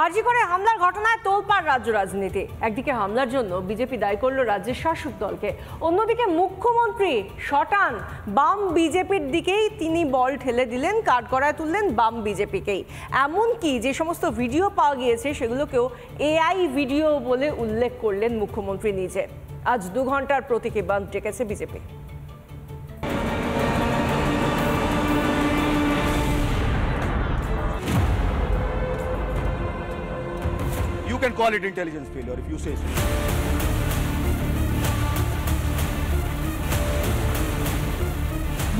আরজি করে হামলার ঘটনায় তোলপাড় রাজ্য রাজনীতি। একদিকে হামলার জন্য বিজেপি দায়ী করল রাজ্যের শাসক দলকে, অন্যদিকে মুখ্যমন্ত্রী শটান বাম বিজেপির দিকেই তিনি বল ঠেলে দিলেন, কাঠগড়ায় তুললেন বাম বিজেপিকেই। এমনকি যে সমস্ত ভিডিও পাওয়া গিয়েছে সেগুলোকেও এআই ভিডিও বলে উল্লেখ করলেন মুখ্যমন্ত্রী নিজে। আজ 2 ঘন্টার প্রতীকী বন্ধ ডেকেছে BJP. You can call it intelligence failure if you say so.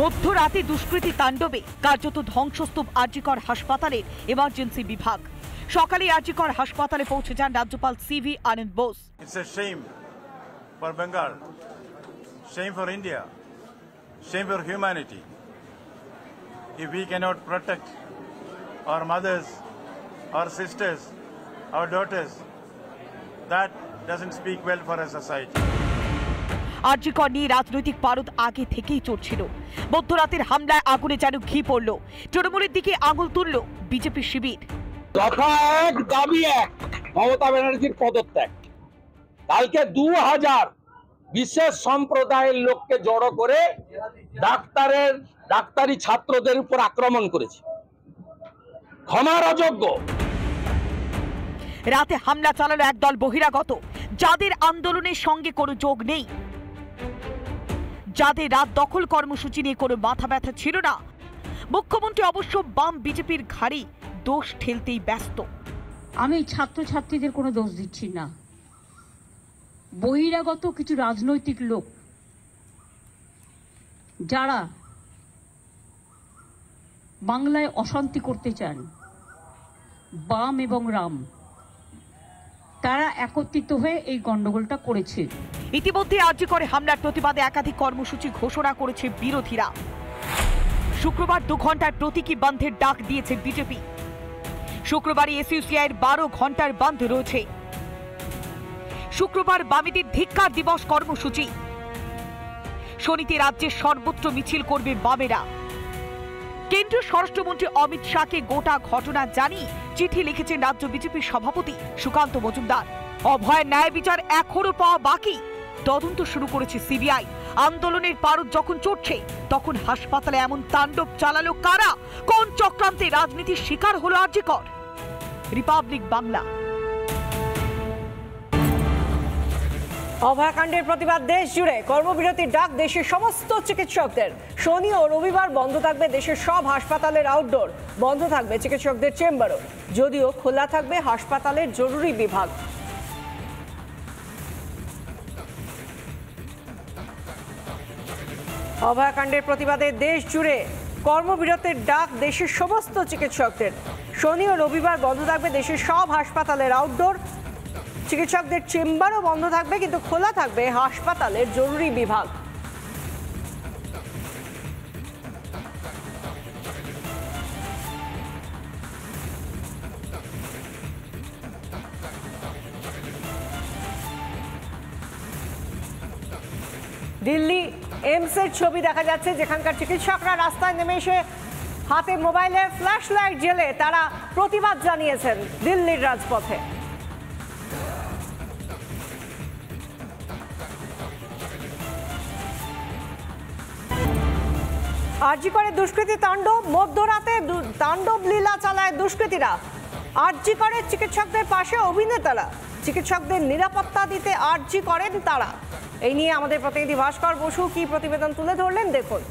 মধ্যরাতে দুষ্কৃতী তাণ্ডবে কার্যত ধ্বংসস্তূপ আরজিকর হাসপাতালের এমার্জেন্সি বিভাগ। সকালে আরজিকর হাসপাতালে পৌঁছে যান রাজ্যপাল CV Ananda Bose. It's a shame for Bengal, shame for India, shame for humanity. If we cannot protect our mothers, our sisters, our daughters, that doesn't speak well for a society. RG Kar নিয়ে রাজনৈতিক পারদ আগে থেকেই চলছিল। মধ্যরাতের হামলায় আগুনে যেন ঘি পড়ল। তৃণমূলের দিকে আঙুল তুলল বিজেপি শিবির। দফা এক, দাবি এক, মমতা ব্যানার্জির পদত্যাগ। কালকে 2000 বিশেষ সম্প্রদায়ের লোককে জড়ো করে ডাক্তারি ছাত্রদের উপর আক্রমণ করেছে, ক্ষমার অযোগ্য। রাতে হামলা চালালো একদল বহিরাগত, যাদের আন্দোলনের সঙ্গে কোনো যোগ নেই, যাদের রাত দখল কর্মসূচি নিয়ে কোনো মাথা ব্যথা ছিল না। মুখ্যমন্ত্রী অবশ্য বাম বিজেপির ঘাড়ি দোষ ঠেলতেই ব্যস্ত। আমি ছাত্রছাত্রীদের কোনো দোষ দিচ্ছি না, বহিরাগত কিছু রাজনৈতিক লোক যারা বাংলায় অশান্তি করতে চান, বাম এবং রাম, তারা একত্রিত হয়ে এই গন্ডগোলটা করেছে। ইতিমধ্যে আরজিকরে হামলার প্রতিবাদে একাধিক কর্মসূচি ঘোষণা করেছে বিরোধীরা। শুক্রবার 2 ঘন্টার প্রতীকী বন্ধের ডাক দিয়েছে বিজেপি। শুক্রবারই এসইউসিআইয়ের 12 ঘন্টার বন্ধ রয়েছে। শুক্রবার বামেদের ধিক্কার দিবস কর্মসূচি। শনিতে রাজ্যের সর্বত্র মিছিল করবে বামেরা। কেন্দ্রীয় স্বরাষ্ট্রমন্ত্রী অমিত শাহকে গোটা ঘটনা জানিয়ে চিঠি লিখেছেন রাজ্য বিজেপির সভাপতি সুকান্ত মজুমদার। অভয়ের ন্যায় বিচার এখনো পাওয়া বাকি। তদন্ত শুরু করেছে সিবিআই। আন্দোলনের পারদ যখন চড়ছে তখন হাসপাতালে এমন তাণ্ডব চালালো কারা? কোন চক্রান্তে রাজনীতির শিকার হলো আরজিকর? রিপাবলিক বাংলা। অভয়াকাণ্ডের প্রতিবাদ দেশ জুড়ে, কর্মবিরতির ডাক দেশের সমস্ত চিকিৎসকদের। শনি ও রবিবার বন্ধ থাকবে দেশের সব হাসপাতালের আউটডোর, বন্ধ থাকবে চিকিৎসকদের চেম্বারও, যদিও খোলা থাকবে হাসপাতালের জরুরি বিভাগ। অভয়াকাণ্ডের প্রতিবাদে দেশ জুড়ে কর্মবিরতির ডাক দেশের সমস্ত চিকিৎসকদের। শনি ও রবিবার বন্ধ থাকবে দেশের সব হাসপাতালের আউটডোর, চিকিৎসকদের চেম্বারও বন্ধ থাকবে, কিন্তু খোলা থাকবে হাসপাতালের জরুরি বিভাগ। দিল্লি এইমসের ছবি দেখা যাচ্ছে, যেখানকার চিকিৎসকরা রাস্তায় নেমে এসে হাতে মোবাইলে ফ্ল্যাশ লাইট জ্বেলে তারা প্রতিবাদ জানিয়েছেন দিল্লির রাজপথে। আরজিকরে দুষ্কৃতী তাণ্ডব, মধ্যরাতে তাণ্ডব লীলা চালায় দুষ্কৃতীরা। আরজিকরের চিকিৎসকদের পাশে অভিনেতারা, চিকিৎসকদের নিরাপত্তা দিতে আরজি করেন তারা। এই নিয়ে আমাদের প্রতিনিধি ভাস্কর বসু কি প্রতিবেদন তুলে ধরলেন, দেখুন।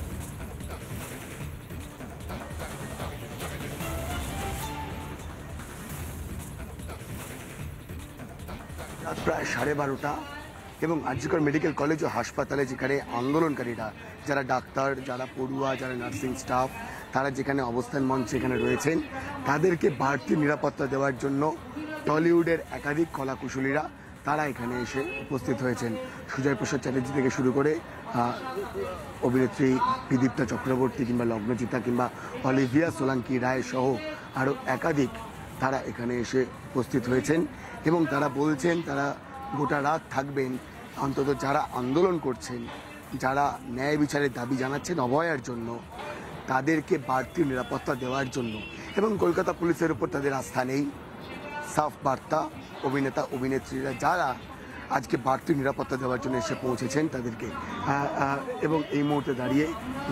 প্রায় 12:30 এবং আরজিকর মেডিকেল কলেজ ও হাসপাতালে যেখানে আন্দোলনকারীরা, যারা ডাক্তার, যারা পড়ুয়া, যারা নার্সিং স্টাফ, তারা যেখানে অবস্থান মঞ্চে এখানে রয়েছেন, তাদেরকে বাড়তি নিরাপত্তা দেওয়ার জন্য টলিউডের একাধিক কলাকুশলীরা তারা এখানে এসে উপস্থিত হয়েছেন। সুজয় প্রসাদ চ্যাটার্জি থেকে শুরু করে অভিনেত্রী বিদীপ্তা চক্রবর্তী কিংবা লগ্নজিতা কিংবা অলিভিয়া সোলাঙ্কি রায় সহ আরও একাধিক তারা এখানে এসে উপস্থিত হয়েছেন এবং তারা বলছেন তারা গোটা রাত থাকবেন, অন্তত যারা আন্দোলন করছেন, যারা ন্যায় বিচারের দাবি জানাচ্ছেন অভয়ার জন্য, তাদেরকে বাড়তি নিরাপত্তা দেওয়ার জন্য। এবং কলকাতা পুলিশের উপর তাদের আস্থা নেই, সাফ বার্তা অভিনেতা অভিনেত্রীরা যারা আজকে বাড়তি নিরাপত্তা দেওয়ার জন্য এসে পৌঁছেছেন তাদেরকে, এবং এই মুহূর্তে দাঁড়িয়ে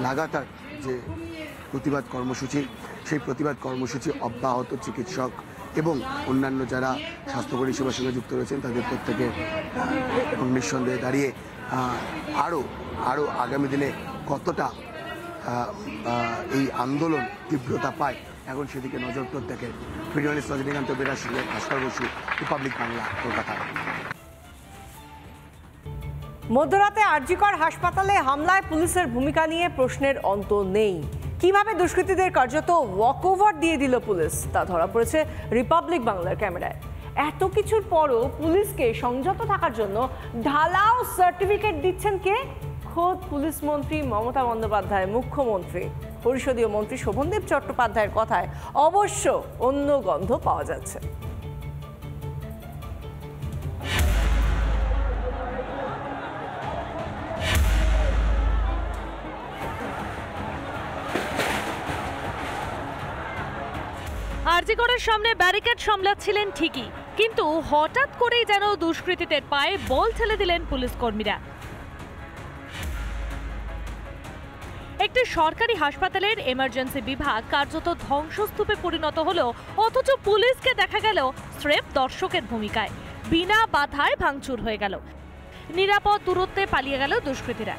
লাগাতার যে প্রতিবাদ কর্মসূচি, সেই প্রতিবাদ কর্মসূচি অব্যাহত। চিকিৎসক এবং অন্যান্য যারা স্বাস্থ্য পরিষেবার সঙ্গে যুক্ত রয়েছেন তাদের প্রত্যেকে এবং নিঃসন্দেহে দাঁড়িয়ে আরও আগামী দিনে কতটা এই আন্দোলন তীব্রতা পায় এখন সেদিকে নজর প্রত্যেকের। ভিডিও জার্নালিস্ট রজনীকান্ত বেরার সঙ্গে ভাস্কর বসু, রিপাবলিক বাংলা, কলকাতা। মধ্যরাতে আরজিকর হাসপাতালে হামলায় পুলিশের ভূমিকা নিয়ে প্রশ্নের অন্ত নেই। কিভাবে দুষ্কৃতীদের কার্যত ওয়াকওভার দিয়ে দিল পুলিশ তা ধরা পড়েছে রিপাবলিক বাংলার ক্যামেরায়। এত কিছুর পরও পুলিশকে সংযত থাকার জন্য ঢালাও সার্টিফিকেট দিচ্ছেন কে? খোদ পুলিশ মন্ত্রী মমতা বন্দ্যোপাধ্যায়, মুখ্যমন্ত্রী। পরিষদীয় মন্ত্রী শোভনদেব চট্টোপাধ্যায়ের কথায় অবশ্য অন্য গন্ধ পাওয়া যাচ্ছে। আরজিকরের সামনে ব্যারিকেড সামলাচ্ছিলেন ঠিকই, কিন্তু হঠাৎ করেই যেন দুষ্কৃতীদের পায়ে বল ঠেলে দিলেন পুলিশ কর্মীরা। একটি সরকারি হাসপাতালের এমার্জেন্সি বিভাগ কার্যত ধ্বংসস্তূপে পরিণত হলো, অথচ পুলিশকে দেখা গেল স্রেফ দর্শকের ভূমিকায়। বিনা বাধায় ভাঙচুর হয়ে গেল, নিরাপদ দূরত্বে পালিয়ে গেল দুষ্কৃতীরা।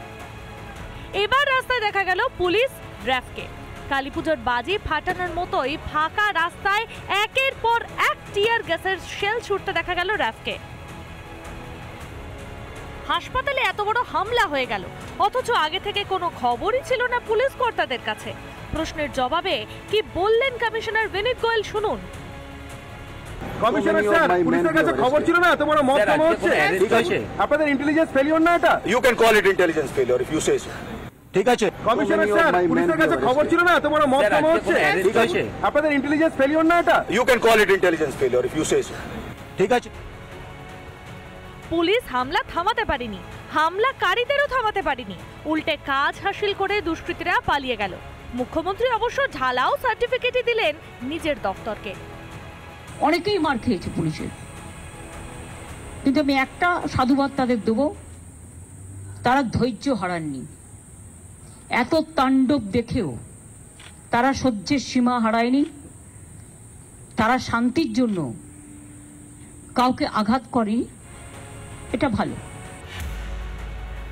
এবার রাস্তায় দেখা গেল পুলিশ র্যাফকে। কালীপুজোর বাজি ফাটানোর মতোই ফাঁকা রাস্তায় একের পর এক টিয়ার গ্যাসের শেল ছুটতে দেখা গেল র্যাফকে। হাসপাতালে এত বড় হামলা হয়ে গেল, অথচ আগে থেকে কোনো খবরই ছিল না পুলিশ কর্তাদের কাছে। প্রশ্নের জবাবে কি বললেন কমিশনার বিনীত গোয়েল, শুনুন। কমিশনার স্যার, পুলিশের কাছে খবর ছিল না এত বড় মব জমা হচ্ছে, ঠিক আছে? আপনাদের ইন্টেলিজেন্স ফেলিওর না এটা? You can call it intelligence failure if you say so. ঠিক আছে? কমিশনার স্যার, পুলিশের কাছে খবর ছিল না এত বড় মব জমা হচ্ছে, ঠিক আছে? আপনাদের ইন্টেলিজেন্স ফেলিওর না এটা? You can call it intelligence failure if you say so. ঠিক আছে? পুলিশ হামলা থামাতে পারেনি, হামলাকারীদেরও থামাতে পারেনি, উল্টে কাজ হাসিল করে দুষ্কৃতীরা পালিয়ে গেল। মুখ্যমন্ত্রী অবশ্য ঢালাও সার্টিফিকেটই দিলেন নিজের দপ্তরকে। অনেকেই মার খেয়েছে পুলিশের, কিন্তু আমি একটা সাধুবাদ তাদের দেবো, তারা ধৈর্য হারাননি। এত তাণ্ডব দেখেও তারা সহ্যের সীমা হারায়নি। তারা শান্তির জন্য কাউকে আঘাত করেনি, এটা ভালো।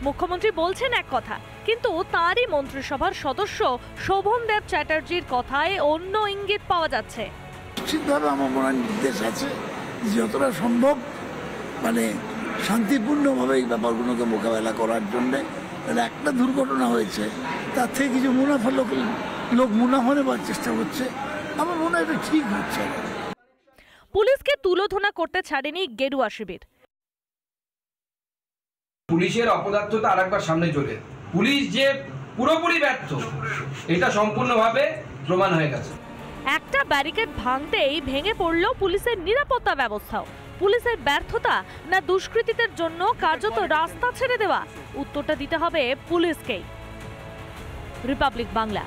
মুখ্যমন্ত্রী বলছেন এক কথা, কিন্তু তারই মন্ত্রিসভার সদস্য শোভনদেব চ্যাটার্জির কথায় অন্য ইঙ্গিত পাওয়া যাচ্ছে। নিশ্চিতভাবে আমার মনে হয় নির্দেশ আছে যতটা সম্ভব শান্তিপূর্ণভাবে এই ব্যাপারগুলোকে মোকাবেলা করার জন্যে। একটা দুর্ঘটনা হয়েছে, তার থেকে কিছু মুনাফা লোক মুনাফা নেবার চেষ্টা করছে, আমার মনে হয় এটা ঠিক হচ্ছে। পুলিশকে তুলোধনা করতে ছাড়েনি গেরুয়া শিবির। পুলিশের অপদার্থতা আরেকবার সামনে চলে, পুলিশ যে পুরোপুরি ব্যর্থ এটা সম্পূর্ণভাবে প্রমাণ হয়ে গেছে। একটা ব্যারিকেড ভাঙতেই ভেঙে পড়ল পুলিশের নিরাপত্তা ব্যবস্থাও। পুলিশের ব্যর্থতা না দুষ্কৃতীদের জন্য কার্যত রাস্তা ছেড়ে দেওয়া? উত্তরটা দিতে হবে পুলিশকেই। রিপাবলিক বাংলা।